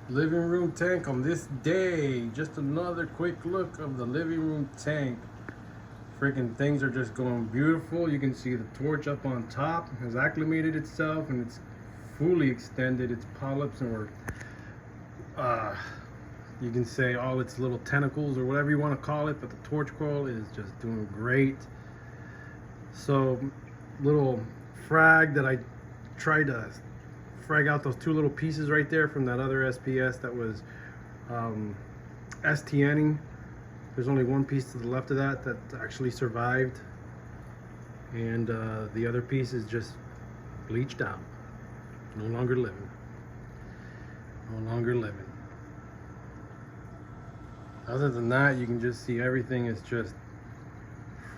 living room tank on this day. Just another quick look of the living room tank. Freaking things are just going beautiful. You can see the torch up on top has acclimated itself and it's fully extended its polyps, and we're you can say all its little tentacles or whatever you want to call it, but the torch coil is just doing great. So little frag that I tried to frag out those two little pieces right there from that other SPS that was STNing. There's only one piece to the left of that that actually survived, and the other piece is just bleached out, no longer living, no longer living. Other than that, you can just see everything is just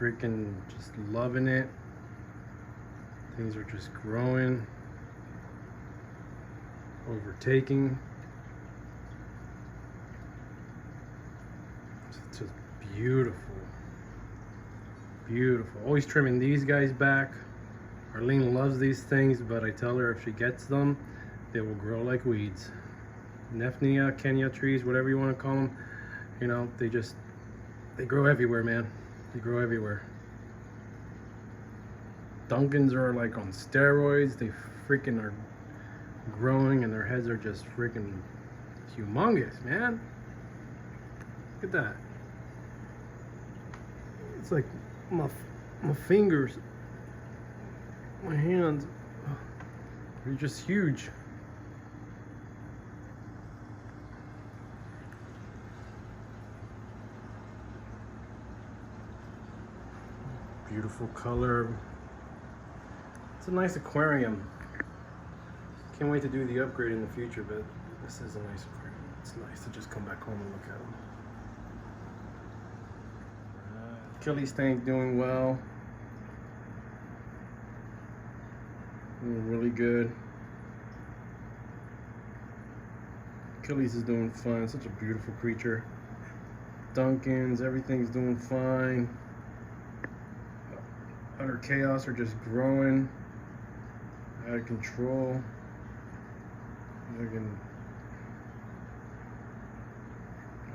freaking just loving it. Things are just growing, overtaking. It's just beautiful, beautiful. Always trimming these guys back. Arlene loves these things, but I tell her if she gets them, they will grow like weeds. Nephnia, Kenya trees, whatever you want to call them, you know, they grow everywhere, man. They grow everywhere. Duncans are like on steroids. They freaking are growing, and their heads are just freaking humongous, man. Look at that. It's like my fingers, my hands, they're just huge. Beautiful color. It's a nice aquarium. Can't wait to do the upgrade in the future, but this is a nice aquarium. It's nice to just come back home and look at them. Achilles tank doing well. Doing really good. Achilles is doing fine. Such a beautiful creature. Duncans, everything's doing fine. Utter chaos are just growing out of control.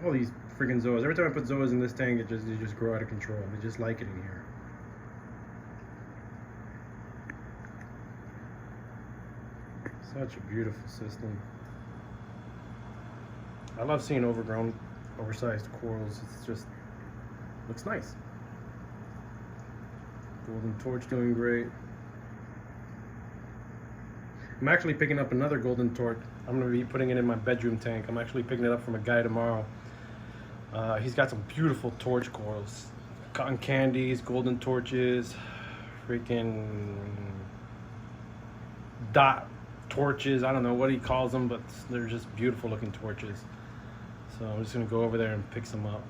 All these freaking zoas. Every time I put zoas in this tank, they just grow out of control. They just like it in here. Such a beautiful system. I love seeing overgrown, oversized corals. It's just looks nice. Golden torch doing great. I'm actually picking up another golden torch. I'm going to be putting it in my bedroom tank. I'm actually picking it up from a guy tomorrow. He's got some beautiful torch corals. Cotton candies, golden torches, freaking dot torches. I don't know what he calls them, but they're just beautiful looking torches. So I'm just going to go over there and pick some up.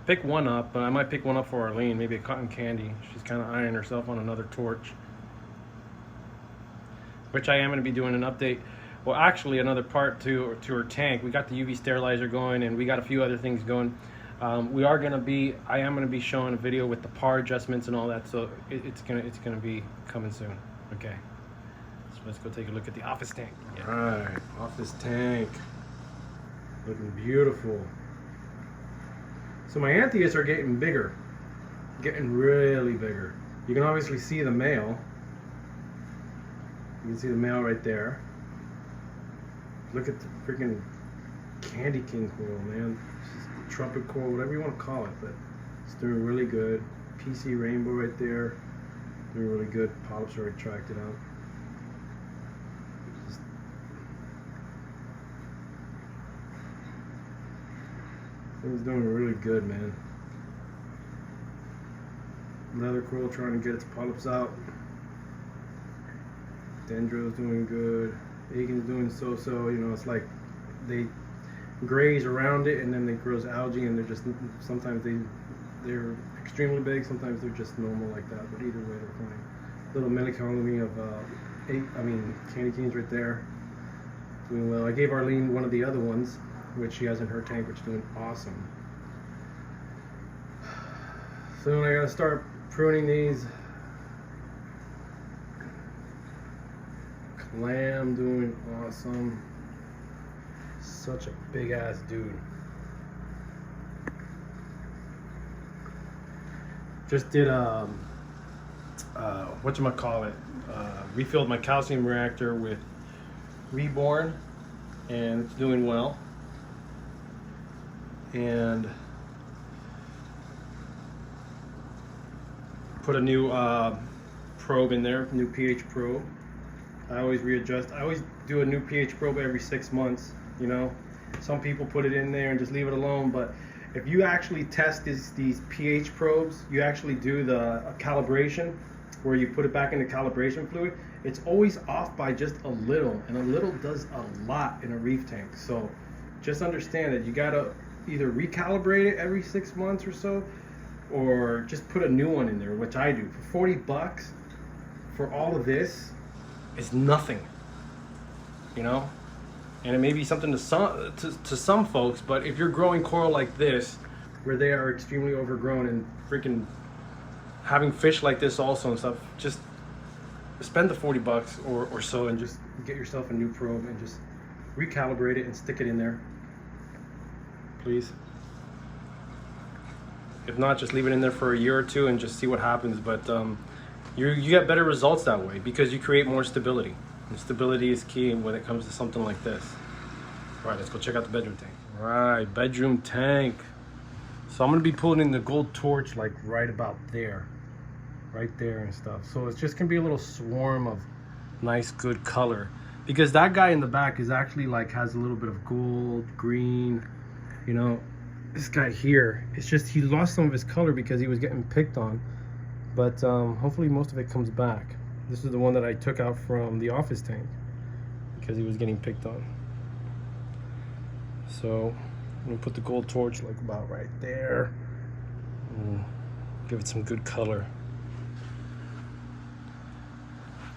Pick one up, but I might pick one up for Arlene, maybe a cotton candy. She's kind of eyeing herself on another torch, which I am going to be doing an update. Well, actually, another part to her tank. We got the UV sterilizer going, and we got a few other things going. I am going to be showing a video with the PAR adjustments and all that. So it's gonna be coming soon. Okay. So let's go take a look at the office tank. Yeah. All right, office tank, looking beautiful. So my Antheus are getting bigger, getting really bigger. You can obviously see the male. You can see the male right there. Look at the freaking candy king coral, man. Trumpet coral, whatever you want to call it, but it's doing really good. PC rainbow right there, doing really good. Polyps are retracted out. Things doing really good, man. Leather coral trying to get its polyps out. Dendro's doing good. Aiken's doing so-so. You know, it's like they graze around it and then it grows algae, and they're just, sometimes they're extremely big, sometimes they're just normal like that, but either way they're fine. Little mini colony of candy canes right there, doing well. I gave Arlene one of the other ones, which she has in her tank, which is doing awesome. Soon I gotta start pruning these. Clam doing awesome. such a big ass dude. Just did whatchamacallit, refilled my calcium reactor with Reborn, and it's doing well. And put a new probe in there, new pH probe. I always readjust. I always do a new pH probe every 6 months, you know. Some people put it in there and just leave it alone, but if you actually test these pH probes, you actually do the calibration where you put it back into calibration fluid, it's always off by just a little, and a little does a lot in a reef tank. So just understand that you gotta either recalibrate it every 6 months or so, or just put a new one in there, which I do. For 40 bucks for all of this is nothing, you know. And it may be something to some folks, but if you're growing coral like this, where they are extremely overgrown and freaking having fish like this also and stuff, just spend the 40 bucks or so and just get yourself a new probe and just recalibrate it and stick it in there, please. If not, just leave it in there for a year or two and just see what happens. But you get better results that way because you create more stability. And stability is key when it comes to something like this. All right, let's go check out the bedroom tank. All right, bedroom tank. So I'm gonna be pulling in the gold torch like right about there, right there and stuff. So it's just gonna be a little swarm of nice, good color. Because that guy in the back is actually like has a little bit of gold, green, you know. This guy here, it's just he lost some of his color because he was getting picked on. But hopefully most of it comes back. This is the one that I took out from the office tank because he was getting picked on. So I'm gonna put the gold torch like about right there and give it some good color.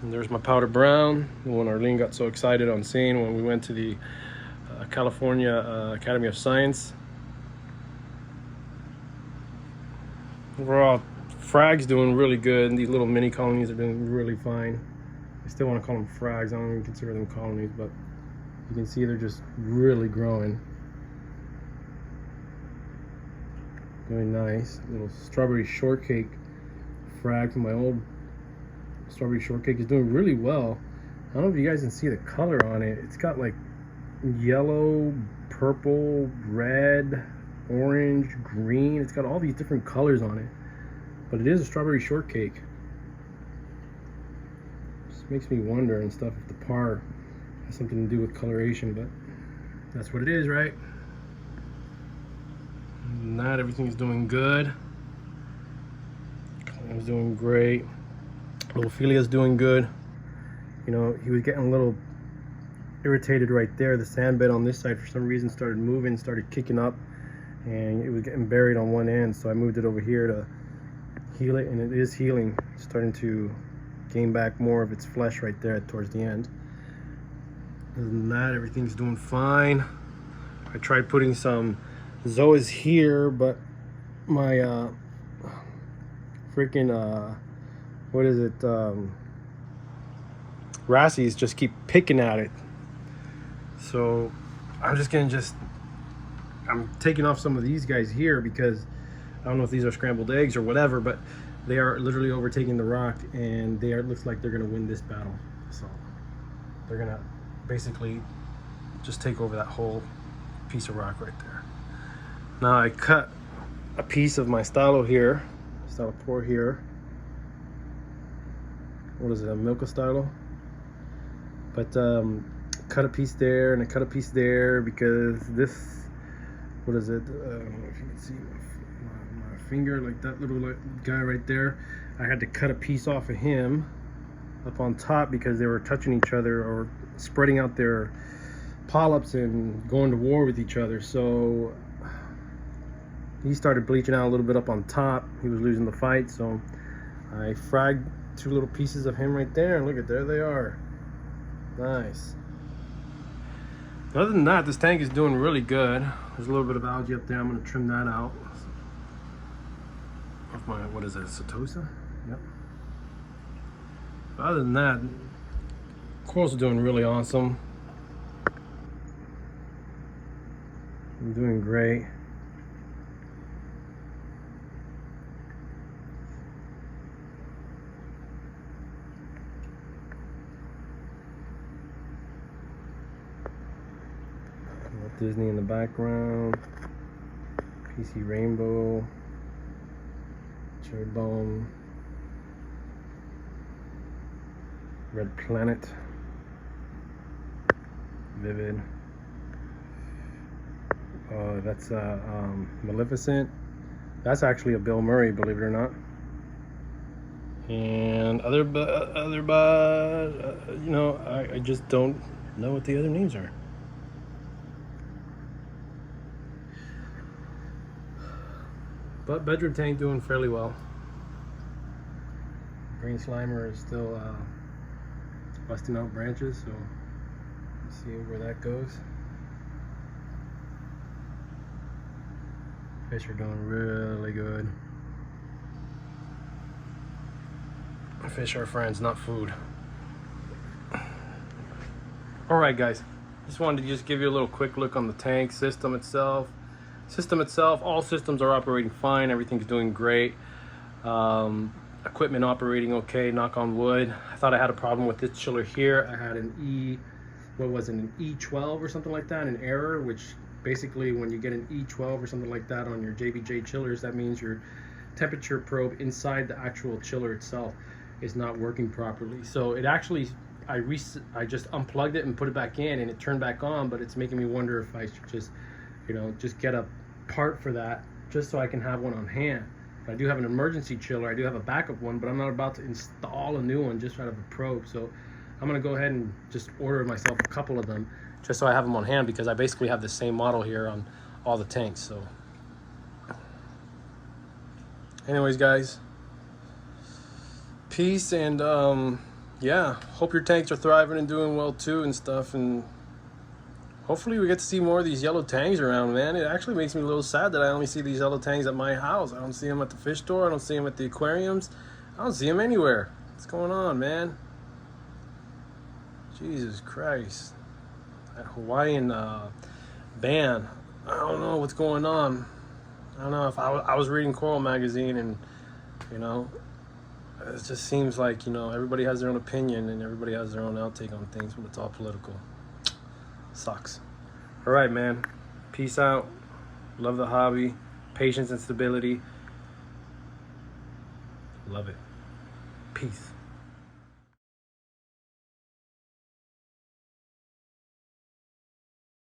And there's my powder brown, the one Arlene got so excited on seeing when we went to the California Academy of Science. Overall, frag's doing really good, and these little mini colonies are doing really fine. I still want to call them frags. I don't even consider them colonies, but you can see they're just really growing. Doing nice. Little strawberry shortcake frag from my old strawberry shortcake is doing really well. I don't know if you guys can see the color on it. It's got like yellow, purple, red, orange, green. It's got all these different colors on it, but it is a strawberry shortcake. Just makes me wonder and stuff if the par has something to do with coloration, but that's what it is, right? Not everything's doing good. Clam's doing great. Little Philia's doing good. You know, he was getting a little irritated right there. The sand bed on this side for some reason started moving, started kicking up, and it was getting buried on one end, so I moved it over here to heal it, and it is healing. It's starting to gain back more of its flesh right there towards the end. Other than that, everything's doing fine. I tried putting some Zoas here, but my freaking what is it, Rassies just keep picking at it. So I'm just gonna I'm taking off some of these guys here because I don't know if these are scrambled eggs or whatever, but they are literally overtaking the rock, and it looks like they're gonna win this battle. So they're gonna basically just take over that whole piece of rock right there. Now I cut a piece of my stylo here, Stylophore here. What is it, a Milka stylo? But cut a piece there and I cut a piece there because this, what is it? I don't know if you can see my finger, like that little guy right there. I had to cut a piece off of him up on top because they were touching each other or spreading out their polyps and going to war with each other. So he started bleaching out a little bit up on top. He was losing the fight, so I fragged 2 little pieces of him right there, and look at, there they are. Nice. Other than that, this tank is doing really good. There's a little bit of algae up there. I'm going to trim that out. Off my, what is it, Setosa? Yep. Other than that, corals are doing really awesome. I'm doing great. Walt Disney in the background. PC Rainbow. Cherry Bomb. Red Planet. Vivid. That's Maleficent. That's actually a Bill Murray, believe it or not. And you know, I just don't know what the other names are. But bedroom tank doing fairly well. Green Slimer is still busting out branches, so let's see where that goes. Fish are doing really good. Fish are friends, not food. All right, guys. Just wanted to just give you a little quick look on the tank system itself. All systems are operating fine. Everything's doing great. Equipment operating okay, knock on wood. I thought I had a problem with this chiller here. I had an E12 or something like that, an error, which basically when you get an E12 or something like that on your JBJ chillers, that means your temperature probe inside the actual chiller itself is not working properly. So it actually, I just unplugged it and put it back in and it turned back on, but it's making me wonder if I should just, you know, just get a part for that just so I can have one on hand. I do have an emergency chiller, I do have a backup one, but I'm not about to install a new one just out of a probe. So I'm gonna go ahead and just order myself a couple of them just so I have them on hand, because I basically have the same model here on all the tanks. So anyways, guys, peace, and yeah, hope your tanks are thriving and doing well too and stuff, and hopefully we get to see more of these yellow tangs around, man. It actually makes me a little sad that I only see these yellow tangs at my house. I don't see them at the fish store, I don't see them at the aquariums, I don't see them anywhere. What's going on, man? Jesus Christ. That Hawaiian ban, I don't know what's going on. I don't know if I was reading Coral magazine, and you know, it just seems like, you know, everybody has their own opinion and everybody has their own outtake on things, but it's all political. Sucks. All right, man. Peace out. Love the hobby. Patience and stability. Love it. Peace.